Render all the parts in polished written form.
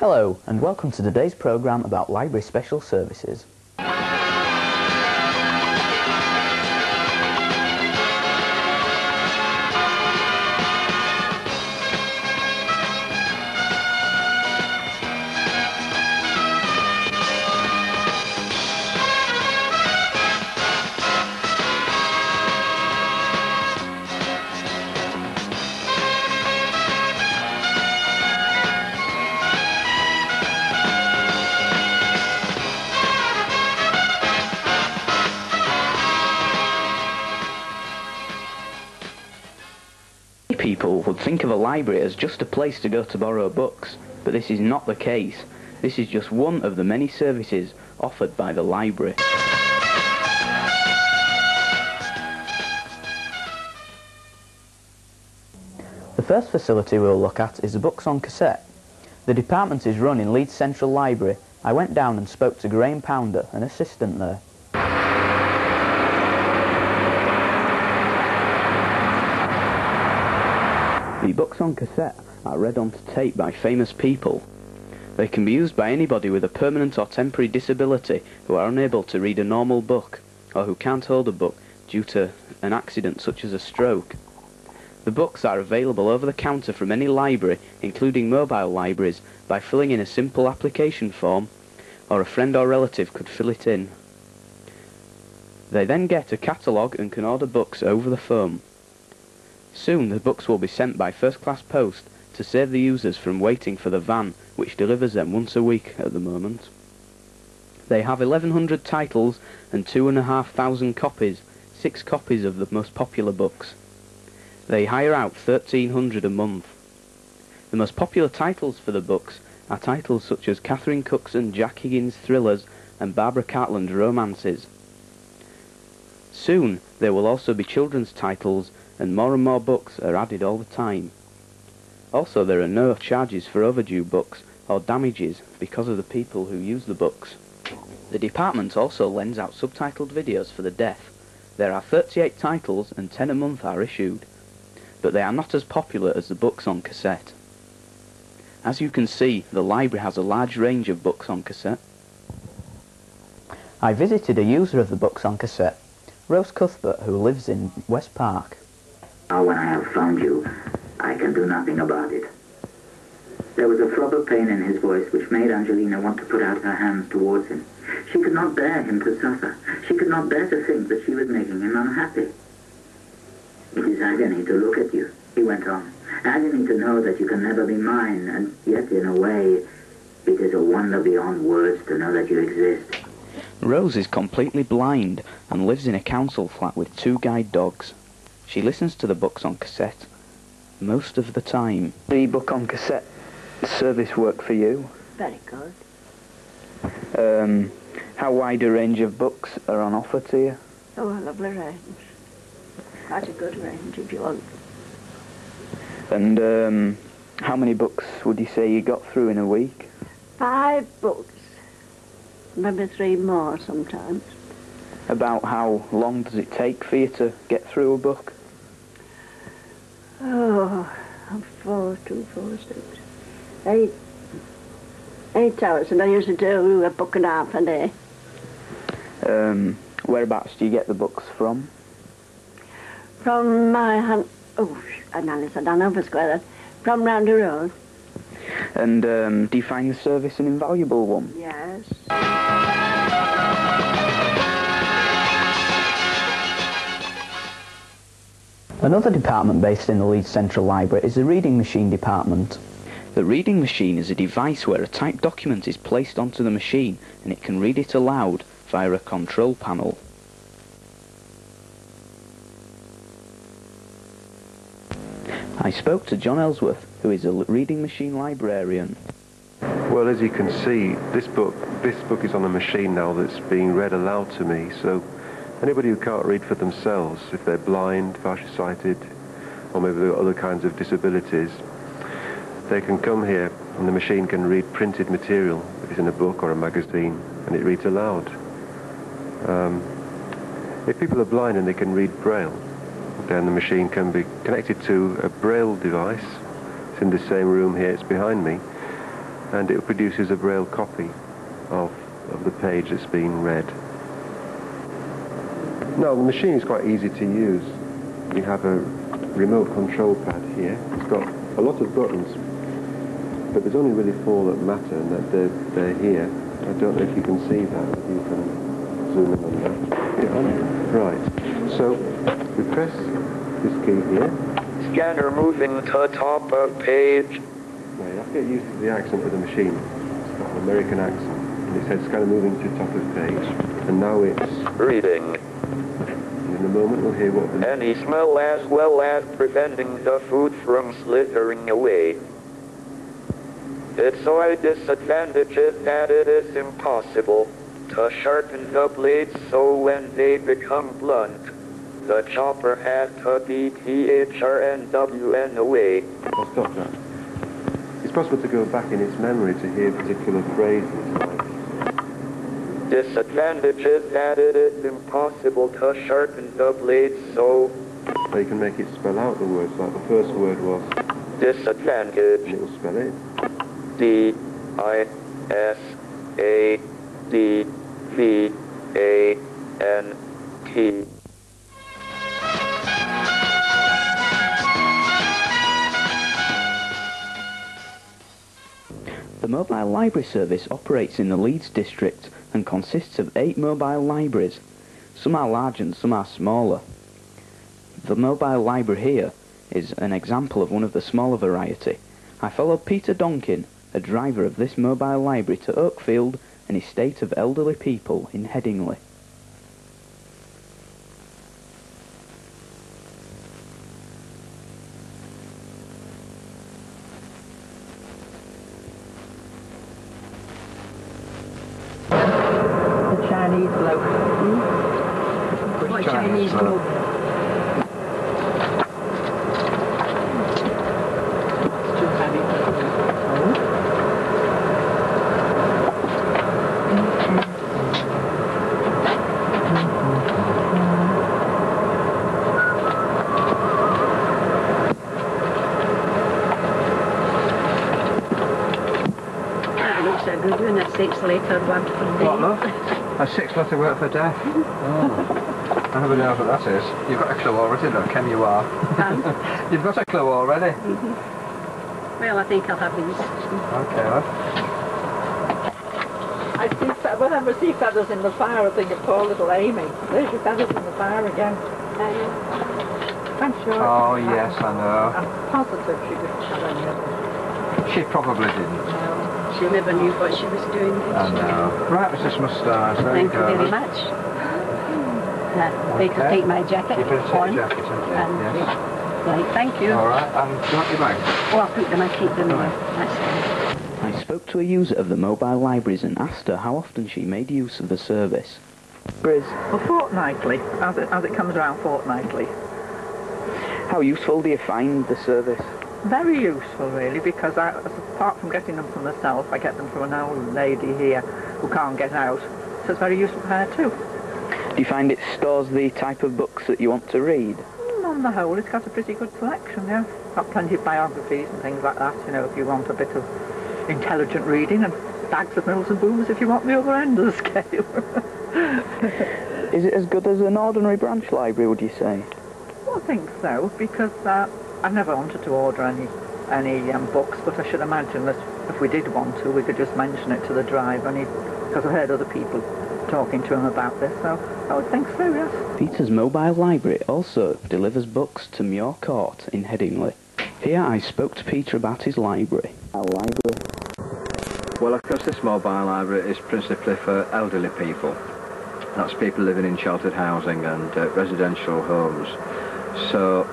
Hello, and welcome to today's programme about library special services. People would think of a library as just a place to go to borrow books, but this is not the case. This is just one of the many services offered by the library. The first facility we'll look at is the books on cassette. The department is run in Leeds Central Library. I went down and spoke to Graham Pounder, an assistant there. The books on cassette are read onto tape by famous people. They can be used by anybody with a permanent or temporary disability who are unable to read a normal book, or who can't hold a book due to an accident such as a stroke. The books are available over the counter from any library, including mobile libraries, by filling in a simple application form, or a friend or relative could fill it in. They then get a catalogue and can order books over the phone. Soon the books will be sent by first-class post to save the users from waiting for the van, which delivers them once a week at the moment. They have 1,100 titles and 2,500 copies, 6 copies of the most popular books. They hire out 1,300 a month. The most popular titles for the books are titles such as Catherine Cookson, Jack Higgins thrillers and Barbara Cartland romances. Soon there will also be children's titles, and more books are added all the time. Also, there are no charges for overdue books or damages because of the people who use the books. The department also lends out subtitled videos for the deaf. There are 38 titles and 10 a month are issued, but they are not as popular as the books on cassette. As you can see, the library has a large range of books on cassette. I visited a user of the books on cassette, Rose Cuthbert, who lives in West Park. Now when I have found you, I can do nothing about it. There was a throb of pain in his voice which made Angelina want to put out her hands towards him. She could not bear him to suffer. She could not bear to think that she was making him unhappy. It is agony to look at you, he went on. Agony to know that you can never be mine, and yet in a way, it is a wonder beyond words to know that you exist. Rose is completely blind and lives in a council flat with 2 guide dogs. She listens to the books on cassette most of the time. The book on cassette service work for you? Very good. How wide a range of books are on offer to you? Oh, a lovely range. Quite a good range if you want. And how many books would you say you got through in a week? 5 books. Maybe 3 more sometimes. About how long does it take for you to get through a book? Oh, 4, 2, 4, 6, 8 hours, and I used to do a book and a half a day. Whereabouts do you get the books from? From my I don't know if it's quite from round the road. And do you find the service an invaluable one? Yes. Another department based in the Leeds Central Library is the reading machine department. The reading machine is a device where a typed document is placed onto the machine and it can read it aloud via a control panel. I spoke to John Ellsworth, who is a reading machine librarian. Well, as you can see, this book is on a machine now that's being read aloud to me, so anybody who can't read for themselves, if they're blind, partially sighted, or maybe there are other kinds of disabilities, they can come here and the machine can read printed material, if it's in a book or a magazine, and it reads aloud. If people are blind and they can read Braille, then the machine can be connected to a Braille device. It's in the same room here, it's behind me. and it produces a braille copy of the page that's being read. Now, the machine is quite easy to use. We have a remote control pad here. It's got a lot of buttons, but there's only really 4 that matter, and that they're here. I don't know if you can see that, if you can zoom in on that. Right, so we press this key here. Scanner moving to top of page. Now you have to get used to the accent of the machine. It's got an American accent. And it said scanner moving to top of page. And now it's reading. And in a moment we'll hear what the... Any smell as well as preventing the food from slithering away. Its only disadvantage is that it is impossible to sharpen the blades, so when they become blunt, the chopper has to be PHRNWN away. I'll stop that. It's possible to go back in its memory to hear particular phrases like... Disadvantage is that it is impossible to sharpen the blades, so... So you can make it spell out the words, like the first word was... Disadvantage. And it will spell it. D-I-S-A-D-V-A-N-T. The mobile library service operates in the Leeds district and consists of 8 mobile libraries. Some are large and some are smaller. The mobile library here is an example of one of the smaller variety. I followed Peter Donkin, a driver of this mobile library, to Oakfield, an estate of elderly people in Headingley. The Chinese bloke. What Chinese bloke? Too heavy. That looks so good, doing that 6 litre one for the What, love? A 6 litre work for death? Oh. I never know what that is. You've got a clue already, though, Ken, you are. You've got a clue already. Well, I think I'll have these. Okay, love. Whenever I see feathers in the fire, I think of poor little Amy. There's your feathers in the fire again. I'm sure. Oh, yes, I know. I'm positive she didn't have any of them. She probably didn't. No. She never knew what she was doing. did I she? know. Right, Mrs. Moustache, there Thank you you go. very much. They could take my jacket. You better take on, your jacket, haven't you? and, Yes. Right, thank you. All right, and do you want your bag? Oh, I'll put them, I keep them there. That's fine. I spoke to a user of the mobile libraries and asked her how often she made use of the service. Well, fortnightly, as it comes around fortnightly. How useful do you find the service? Very useful, really, because apart from getting them for myself, I get them from an old lady here who can't get out. So it's very useful for her too. Do you find it stores the type of books that you want to read? On the whole, it's got a pretty good selection, yeah. Got plenty of biographies and things like that, you know, if you want a bit of intelligent reading, and bags of Mills and Boomers if you want the other end of the scale. Is it as good as an ordinary branch library, would you say? Well, I think so, because I've never wanted to order any books, but I should imagine that if we did want to, we could just mention it to the driver, because I've heard other people talking to him about this, so I would think so, yes. Peter's mobile library also delivers books to Muir Court in Headingley. Here I spoke to Peter about his library. Our library. Well, of course, this mobile library is principally for elderly people. That's people living in sheltered housing and residential homes. So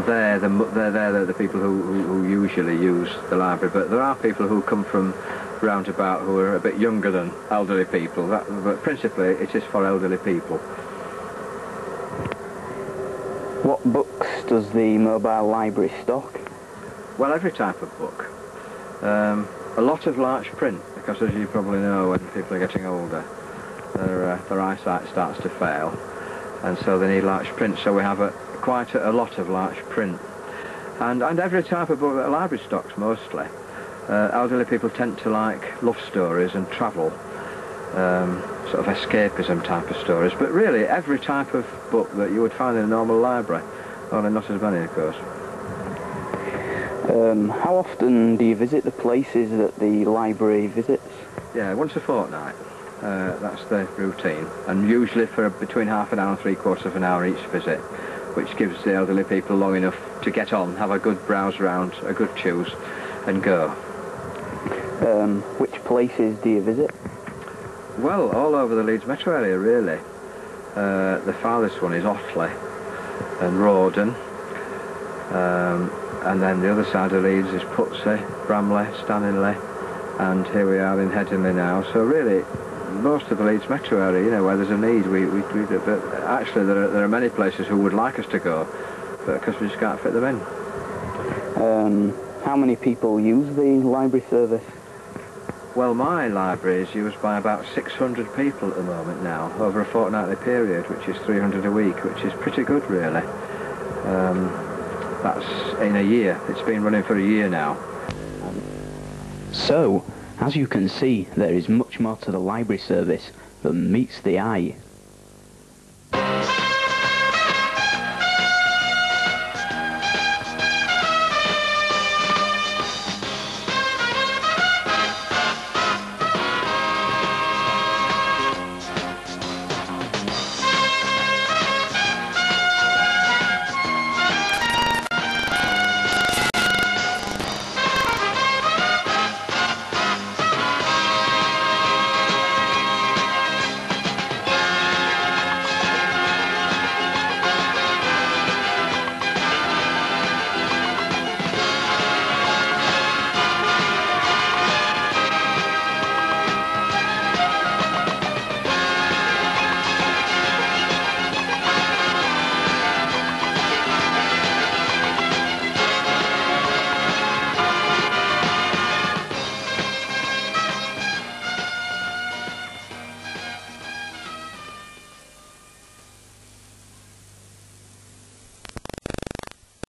they're the people who usually use the library. But there are people who come from roundabout who are a bit younger than elderly people. But principally, it is for elderly people. What books does the mobile library stock? Well, every type of book. A lot of large print, because as you probably know, when people are getting older, their eyesight starts to fail, and so they need large print. So we have quite a lot of large print, and every type of book that a library stocks mostly. Elderly people tend to like love stories and travel, sort of escapism type of stories, but really every type of book that you would find in a normal library, only not as many, of course. How often do you visit the places that the library visits? Yeah, once a fortnight. That's the routine, and usually for between half an hour and 3/4 of an hour each visit, which gives the elderly people long enough to get on, have a good browse round, a good choose, and go. Which places do you visit? Well, all over the Leeds metro area, really. The farthest one is Otley and Rawdon, and then the other side of Leeds is Putsey, Bramley, Stanley, and here we are in Headingley now. So really, most of the Leeds metro area, you know, where there's a need, we do it. But actually, there are many places who would like us to go, but because we just can't fit them in. How many people use the library service? Well, my library is used by about 600 people at the moment now, over a fortnightly period, which is 300 a week, which is pretty good, really. That's in a year. It's been running for a year now. So, as you can see, there is much more to the library service than meets the eye.